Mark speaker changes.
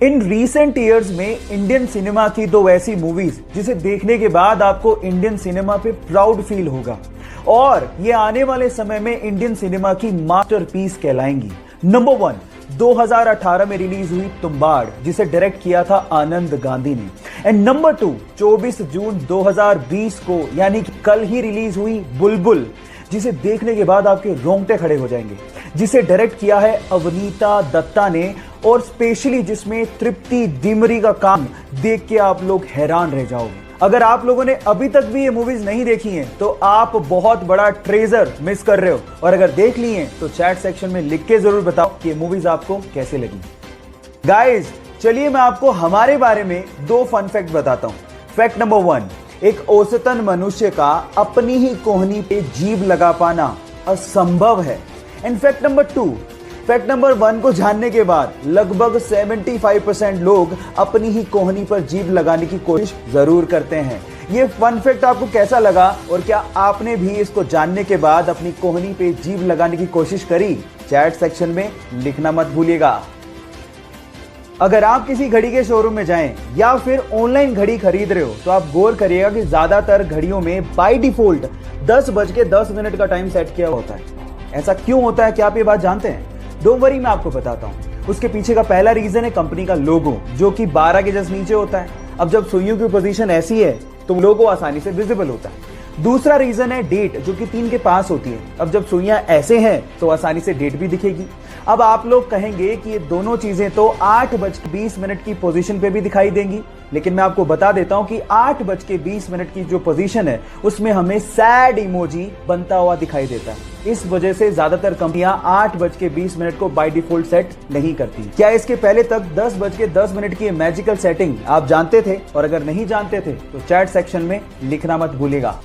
Speaker 1: In recent years में Indian cinema की दो ऐसी मूवीज जिसे देखने के बाद आपको इंडियन सिनेमा पे प्राउड फील होगा और ये आने वाले समय में इंडियन सिनेमा की मास्टरपीस कहलाएंगी। नंबर 1 2018 में रिलीज हुई तुम्बाड़, जिसे डायरेक्ट किया था आनंद गांधी ने। एंड नंबर 2 24 जून 2020 को यानी कि कल ही रिलीज हुई बुलबुल, जिसे देखने के बाद आपके रोंगटे खड़े हो जाएंगे, जिसे डायरेक्ट किया है अवनीता दत्ता ने और स्पेशली जिसमें तृप्ति डिमरी का काम देख के आप लोग हैरान रह जाओगे। अगर आप लोगों ने अभी तक भी ये मूवीज नहीं देखी हैं तो आप बहुत बड़ा ट्रेजर मिस कर रहे हो, और अगर देख ली हैं तो चैट सेक्शन में लिख के जरूर बताओ कि ये मूवीज आपको कैसे लगी। गाइस चलिए मैं आपको हमारे बारे में 2 फन फैक्ट बताता हूं। फैक्ट नंबर 1, एक औसतन मनुष्य का अपनी ही कोहनी पे जीभ लगा पाना असंभव है। And fact number 2, fact number 1 को जानने के बाद लगभग 75% लोग अपनी ही कोहनी पर जीभ लगाने की कोशिश जरूर करते हैं। ये फन फैक्ट आपको कैसा लगा और क्या आपने भी इसको जानने के बाद अपनी कोहनी पे जीभ लगाने की कोशिश करी? चैट सेक्शन में लिखना मत भूलिएगा। अगर आप किसी घड़ी के शोरूम में जाएं या फिर ऑनलाइन घड़ी खरीद रहे हो तो आप गौर करिएगा कि ज्यादातर घड़ियों में बाय डिफॉल्ट 10:10 का टाइम सेट किया होता है। ऐसा क्यों होता है, क्या आप ये बात जानते हैं? डोंट वरी, मैं आपको बताता हूं। उसके पीछे का पहला रीजन है कंपनी का लोगो, जो कि 12 के जस्ट नीचे होता है। अब जब सुइयों की पोजीशन ऐसी है तो लोगो आसानी से विजिबल होता है। दूसरा रीजन है डेट, जो कि 3 के पास होती है। अब जब सुइयां ऐसे हैं तो आसानी से डेट भी दिखेगी। अब आप लोग कहेंगे कि ये दोनों चीजें तो 8:20 की पोजीशन पे भी दिखाई देंगी, लेकिन मैं आपको बता देता हूं कि 8:20 की जो पोजीशन है उसमें हमें सैड इमोजी बनता हुआ दिखाई देता है। इस वजह से ज्यादातर कंपनियां 8:20 को बाय डिफॉल्ट सेट नहीं करती। क्या इसके पहले तक 10:10 की मैजिकल सेटिंग आप जानते थे? और अगर नहीं जानते थे तो चैट सेक्शन में लिखना मत भूलिएगा।